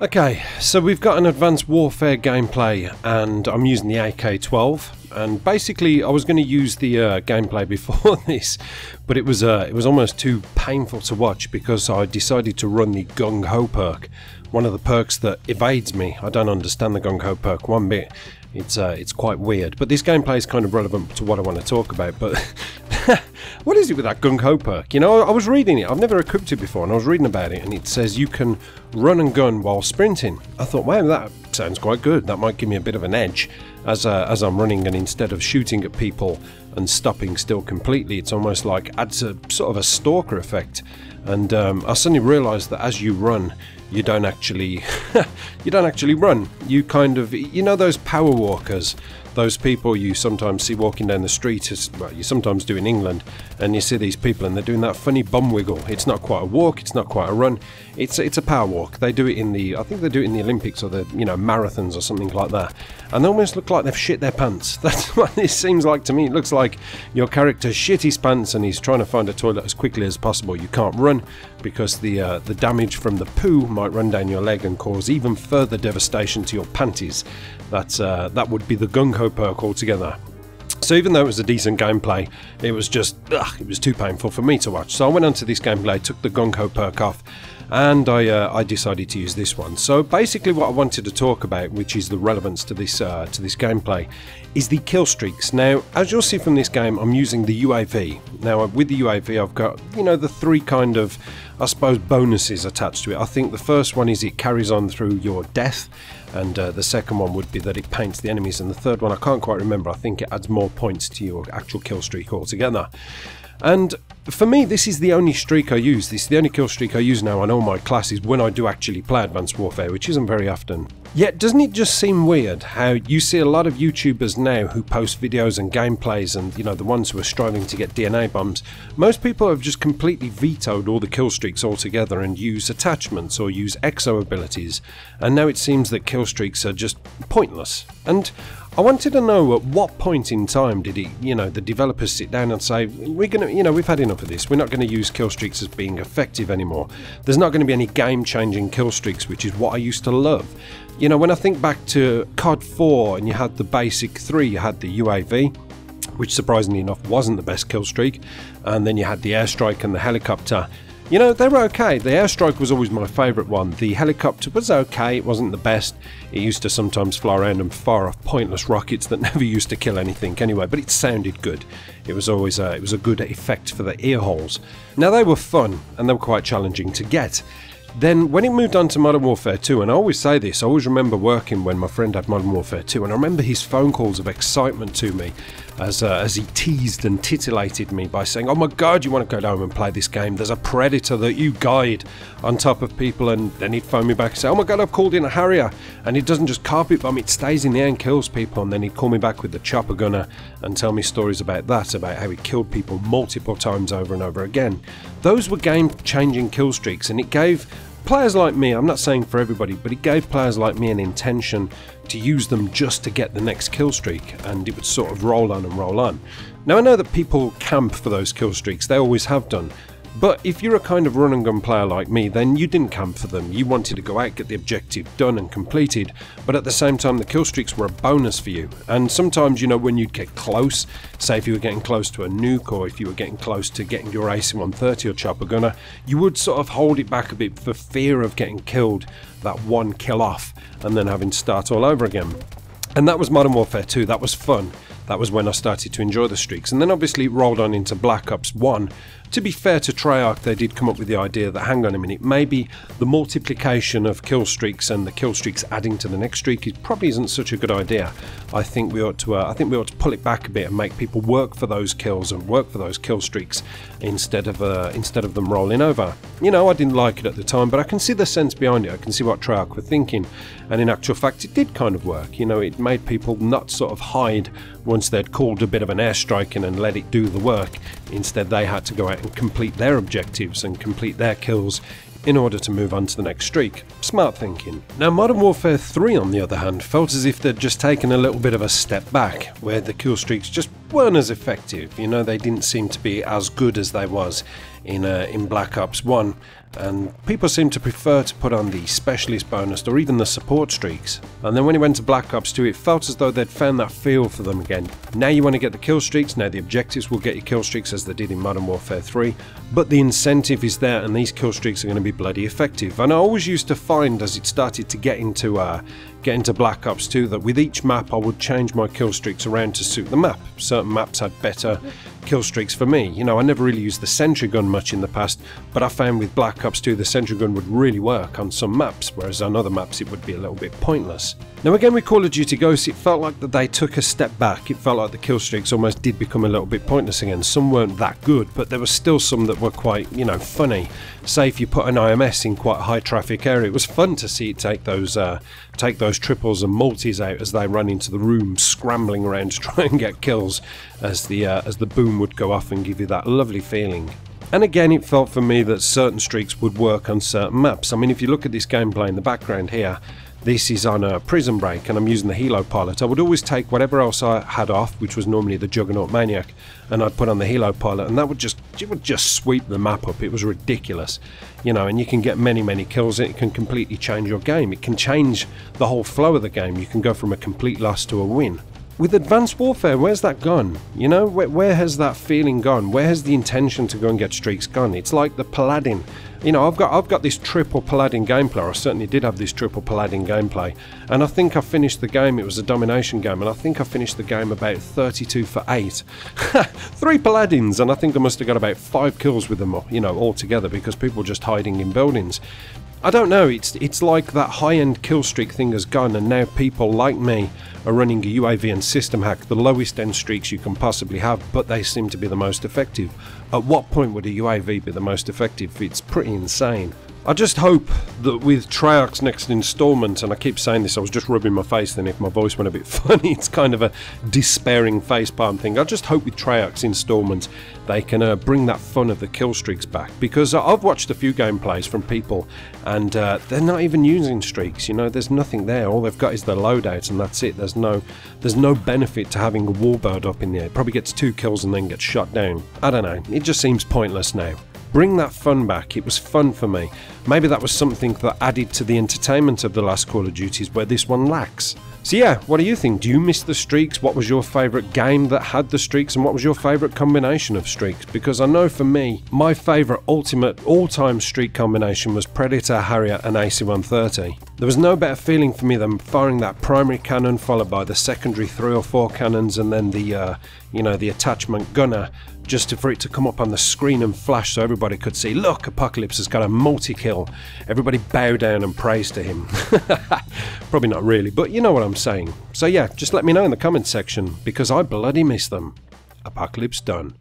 Okay, so we've got an Advanced Warfare gameplay and I'm using the AK-12, and basically I was going to use the gameplay before this, but it was almost too painful to watch because I decided to run the Gung Ho perk, one of the perks that evades me. I don't understand the Gung Ho perk one bit. It's quite weird, but this gameplay is kind of relevant to what I want to talk about. But what is it with that Gung Ho perk? You know, I was reading it. I've never equipped it before, and I was reading about it, and it says you can run and gun while sprinting. I thought, wow, that sounds quite good. That might give me a bit of an edge as I'm running, and instead of shooting at people and stopping still completely, it's almost like adds a sort of a stalker effect. And I suddenly realised that as you run, you don't actually run. You kind of, you know, those power walkers, those people you sometimes see walking down the street, as well, you sometimes do in England, and you see these people and they're doing that funny bum wiggle. It's not quite a walk, it's not quite a run, it's a power walk. They do it in the, I think they do it in the Olympics or the, you know, marathons or something like that, and they almost look like they've shit their pants. That's what this seems like to me. It looks like your character shit his pants and he's trying to find a toilet as quickly as possible. You can't run because the damage from the poo might run down your leg and cause even further devastation to your panties. That would be the Gung Ho perk altogether. So even though it was a decent gameplay, it was just, it was too painful for me to watch. So I went onto this gameplay, took the Gung Ho perk off, and I decided to use this one. So basically what I wanted to talk about, which is the relevance to this gameplay, is the kill streaks. Now, as you'll see from this game, I'm using the UAV. Now, with the UAV, I've got, you know, the three kind of, I suppose, bonuses attached to it. I think the first one is it carries on through your death, and the second one would be that it paints the enemies, and the third one, I can't quite remember, I think it adds more points to your actual kill streak altogether. And for me, this is the only streak I use. This is the only kill streak I use now on all my classes when I do actually play Advanced Warfare, which isn't very often. Yet, doesn't it just seem weird how you see a lot of YouTubers now who post videos and gameplays, and, you know, the ones who are striving to get DNA bombs, most people have just completely vetoed all the kill streaks altogether and use attachments or use exo abilities, and now it seems that kill streaks are just pointless. And I wanted to know at what point in time did it, you know, the developers sit down and say, we're gonna, you know, we've had enough of this, we're not going to use kill streaks as being effective anymore. There's not going to be any game-changing kill streaks, which is what I used to love. You know, when I think back to COD 4 and you had the basic 3, you had the UAV, which surprisingly enough wasn't the best kill streak, and then you had the airstrike and the helicopter. You know, they were okay. The airstrike was always my favourite one. The helicopter was okay, it wasn't the best. It used to sometimes fly around and fire off pointless rockets that never used to kill anything anyway, but it sounded good. It was always it was a good effect for the ear holes. Now, they were fun and they were quite challenging to get. Then when it moved on to Modern Warfare 2, and I always say this, I always remember working when my friend had Modern Warfare 2, and I remember his phone calls of excitement to me as he teased and titillated me by saying, oh my god, you want to go down and play this game, there's a predator that you guide on top of people. And then he'd phone me back and say, oh my god, I've called in a Harrier, and it doesn't just carpet bomb, it stays in the air and kills people. And then he'd call me back with the chopper gunner and tell me stories about that, about how he killed people multiple times over and over again. Those were game-changing kill streaks, and it gave players like me, I'm not saying for everybody, but it gave players like me an intention to use them just to get the next kill streak, and it would sort of roll on and roll on. Now, I know that people camp for those kill streaks, they always have done, but if you're a kind of run and gun player like me, then you didn't camp for them. You wanted to go out, get the objective done and completed, but at the same time the kill streaks were a bonus for you. And sometimes, you know, when you'd get close, say if you were getting close to a nuke, or if you were getting close to getting your AC-130 or chopper gunner, you would sort of hold it back a bit for fear of getting killed, that one kill off, and then having to start all over again. And that was Modern Warfare 2, that was fun. That was when I started to enjoy the streaks, and then obviously it rolled on into Black Ops 1. To be fair to Treyarch, they did come up with the idea that, hang on a minute, maybe the multiplication of kill streaks and the kill streaks adding to the next streak probably isn't such a good idea. I think we ought to pull it back a bit and make people work for those kills and work for those kill streaks instead of them rolling over. You know, I didn't like it at the time, but I can see the sense behind it. I can see what Treyarch were thinking, and in actual fact, it did kind of work. You know, it made people not sort of hide once they'd called a bit of an airstrike in and let it do the work. Instead, they had to go out and complete their objectives and complete their kills in order to move on to the next streak. Smart thinking. Now, Modern Warfare 3, on the other hand, felt as if they'd just taken a little bit of a step back, where the kill streaks just weren't as effective. You know, they didn't seem to be as good as they was in Black Ops 1. and people seem to prefer to put on the specialist bonus or even the support streaks. And then when it went to Black Ops 2, it felt as though they'd found that feel for them again. Now you want to get the kill streaks, now the objectives will get you kill streaks as they did in Modern Warfare 3, but the incentive is there and these kill streaks are going to be bloody effective. And I always used to find as it started to get into Black Ops 2 that with each map I would change my kill streaks around to suit the map. Certain maps had better kill streaks for me. You know, I never really used the sentry gun much in the past, but I found with Black Ops 2 the sentry gun would really work on some maps, whereas on other maps it would be a little bit pointless. Now again with Call of Duty Ghosts, it felt like that they took a step back. It felt like the kill streaks almost did become a little bit pointless again. Some weren't that good, but there were still some that were quite, you know, funny. Say if you put an IMS in quite a high traffic area, it was fun to see it take those triples and multis out as they run into the room scrambling around to try and get kills as the boom would go off and give you that lovely feeling. And again, it felt for me that certain streaks would work on certain maps. I mean, if you look at this gameplay in the background here, this is on a Prison Break and I'm using the Helo pilot. I would always take whatever else I had off, which was normally the Juggernaut Maniac, and I'd put on the Helo pilot, and that would just sweep the map up. It was ridiculous, you know. And you can get many kills. It can completely change your game. It can change the whole flow of the game. You can go from a complete loss to a win. With Advanced Warfare, where's that gone? You know, where has that feeling gone? Where has the intention to go and get streaks gone? It's like the Paladin. You know, I've got this triple Paladin gameplay. I certainly did have this triple Paladin gameplay, and I think I finished the game. It was a domination game, and I think I finished the game about 32 for 8. 3 Paladins, and I think I must have got about 5 kills with them, you know, all together, because people were just hiding in buildings. I don't know, it's like that high-end kill streak thing has gone, and now people like me are running a UAV and system hack, the lowest end streaks you can possibly have, but they seem to be the most effective. At what point would a UAV be the most effective? It's pretty insane. I just hope that with Treyarch's next installment, and I keep saying this, I was just rubbing my face then if my voice went a bit funny, it's kind of a despairing facepalm thing. I just hope with Treyarch's installment they can bring that fun of the kill streaks back, because I've watched a few gameplays from people and they're not even using streaks, you know, there's nothing there. All they've got is their loadout and that's it. There's no benefit to having a warbird up in the air. It probably gets 2 kills and then gets shot down. I don't know, it just seems pointless now. Bring that fun back. It was fun for me. Maybe that was something that added to the entertainment of the last Call of Duties where this one lacks. So yeah, what do you think? Do you miss the streaks? What was your favourite game that had the streaks, and what was your favourite combination of streaks? Because I know for me, my favourite ultimate all-time streak combination was Predator, Harrier and AC-130. There was no better feeling for me than firing that primary cannon followed by the secondary 3 or 4 cannons and then the the attachment gunner, just for it to come up on the screen and flash so everybody could see, look, Apocalypse has got a multi-kill. Everybody bow down and praise to him. Probably not really, but you know what I'm saying. So yeah, just let me know in the comments section, because I bloody miss them. Apocalypse done.